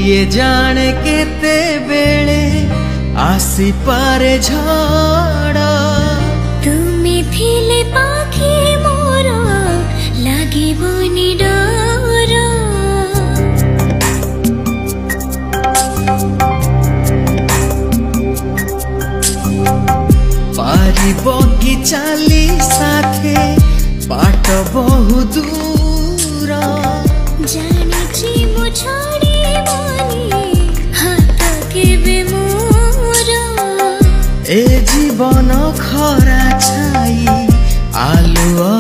किए जाने केते बेले आसी पारे झड़ तुमी थिले पाखी मोर लागिबोनी डर पारिब कि चाली साथे बाट बहु दूर जानिछि मो छाड़िबोनी हाथ केबे मोर ए जीवन खरा छाई आलुआ